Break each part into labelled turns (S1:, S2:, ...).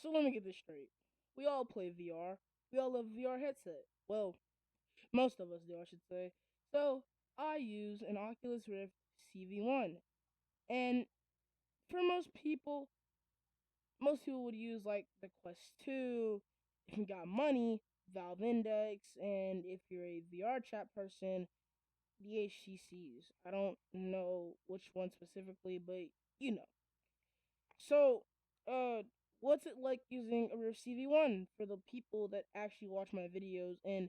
S1: So let me get this straight. We all play VR. We all have a VR headset. Well, most of us do, I should say. So I use an Oculus Rift cv1. And for most people would use like the Quest 2. If you got money, Valve Index, and if you're a VR chat person, the HTCs. I don't know which one specifically, but you know. So, uh, what's it like using a Rift CV1 for the people that actually watch my videos and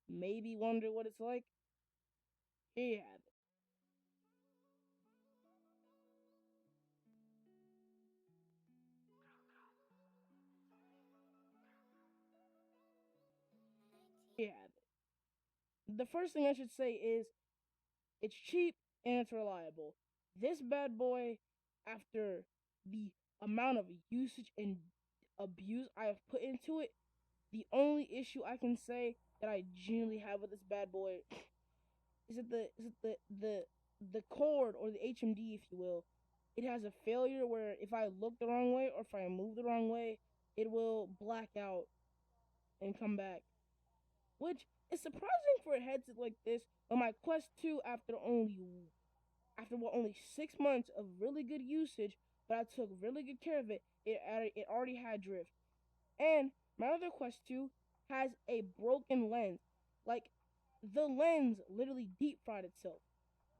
S1: maybe wonder what it's like? Here you have it. Here you have it. The first thing I should say is it's cheap and it's reliable. This bad boy, after the amount of usage and abuse I have put into it, the only issue I can say that I genuinely have with this bad boy is it the cord or the HMD, if you will. It has a failure where if I look the wrong way or if I move the wrong way, it will black out and come back, which is surprising for a headset like this. But my Quest 2, only 6 months of really good usage, but I took really good care of it. It already had drift, and my other Quest 2 has a broken lens. Like the lens literally deep fried itself.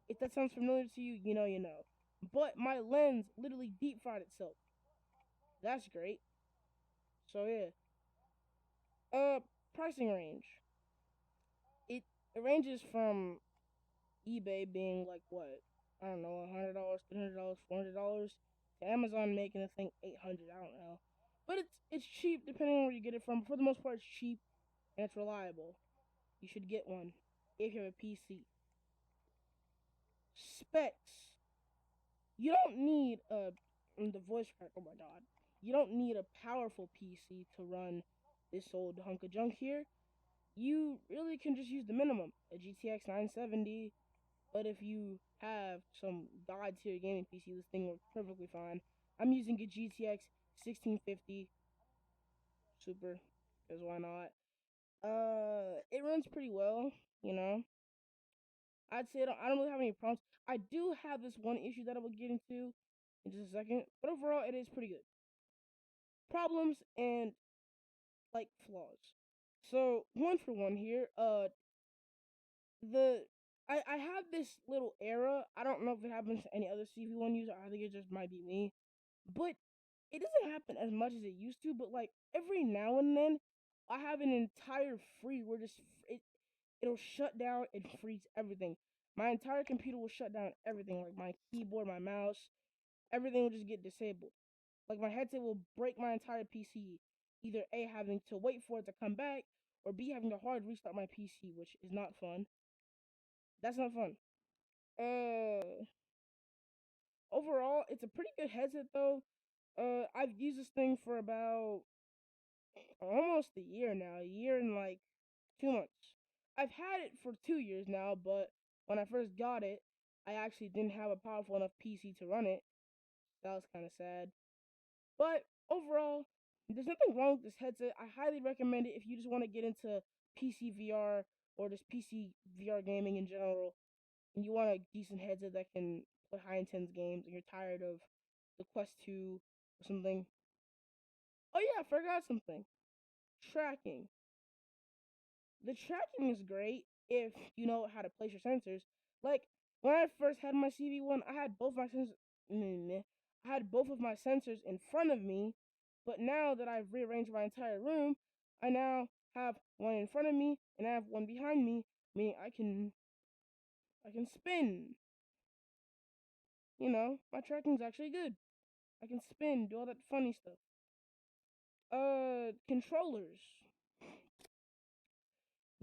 S1: If that sounds familiar to you, you know you know. But my lens literally deep fried itself. That's great. So yeah. Pricing range. It ranges from eBay being like what? I don't know, $100, $300, $400 to Amazon making a thing 800. I don't know. But it's cheap depending on where you get it from. For the most part, it's cheap and it's reliable. You should get one if you have a PC. Specs. You don't need the voice crack. Oh my god, you don't need a powerful PC to run this old hunk of junk here. You really can just use the minimum, a GTX 970. But if you have some god tier gaming PC, this thing works perfectly fine. I'm using a GTX 1650 Super, because why not? It runs pretty well, you know. I'd say I don't really have any problems. I do have this one issue that I will get into in just a second, but overall, it is pretty good. Problems and like flaws. So one for one here. The I have this little error. I don't know if it happens to any other CV1 user. I think it just might be me, but it doesn't happen as much as it used to. But like every now and then, I have an entire free where it'll shut down and freeze everything. My entire computer will shut down everything, like my keyboard, my mouse, everything will just get disabled. Like my headset will break my entire PC. Either A, having to wait for it to come back, or B, having to hard restart my PC, which is not fun. That's not fun. Overall, it's a pretty good headset though. I've used this thing for about almost a year now, a year and like 2 months. I've had it for 2 years now, but when I first got it, I actually didn't have a powerful enough PC to run it. That was kind of sad. But overall, there's nothing wrong with this headset. I highly recommend it if you just want to get into PC VR or just PC VR gaming in general, and you want a decent headset that can play high intense games, and you're tired of the Quest 2 or something. Oh yeah, I forgot something. Tracking. The tracking is great if you know how to place your sensors. Like when I first had my CV1, I had both my sensors. I had both of my sensors in front of me, but now that I've rearranged my entire room, I now have one in front of me and I have one behind me, meaning I can spin. You know, my tracking's actually good. I can spin, do all that funny stuff. Controllers.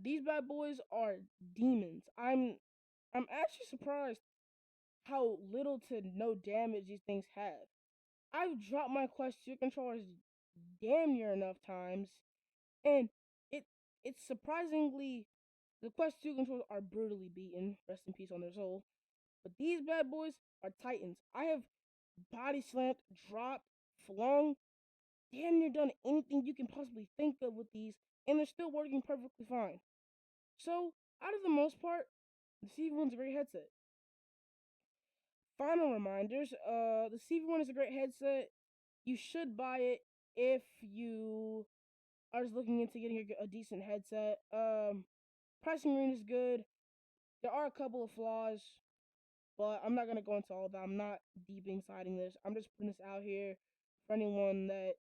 S1: These bad boys are demons. I'm actually surprised how little to no damage these things have. I've dropped my Quest 2 controllers damn near enough times, and it it's surprisingly the Quest 2 controllers are brutally beaten. Rest in peace on their soul. But these bad boys are titans. I have body slammed, dropped, flung damn near done anything you can possibly think of with these, and they're still working perfectly fine. So, out of the most part, the CV1's a great headset. Final reminders: the CV1 is a great headset. You should buy it if you are just looking into getting a decent headset. Pricing range is good. There are a couple of flaws, but I'm not gonna go into all of that. I'm not deep insiding this. I'm just putting this out here for anyone that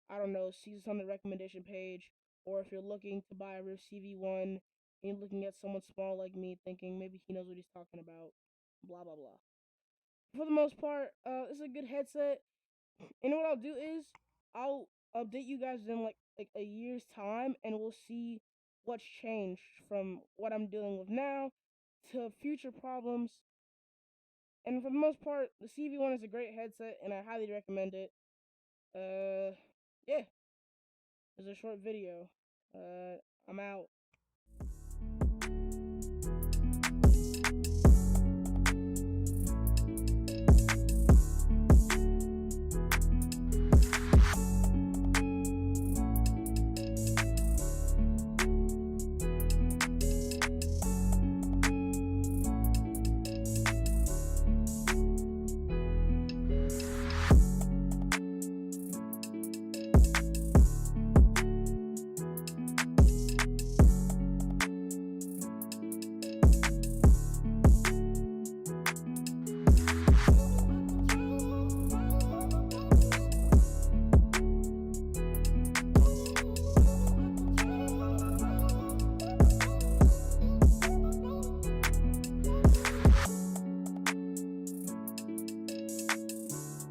S1: I don't know sees this on the recommendation page, or if you're looking to buy a real CV1 and you're looking at someone small like me, thinking maybe he knows what he's talking about. Blah blah blah. For the most part, this is a good headset. And what I'll do is I'll update you guys in like a year's time, and we'll see what's changed from what I'm dealing with now to future problems. And for the most part, the CV1 is a great headset, and I highly recommend it. Yeah, it's a short video. I'm out.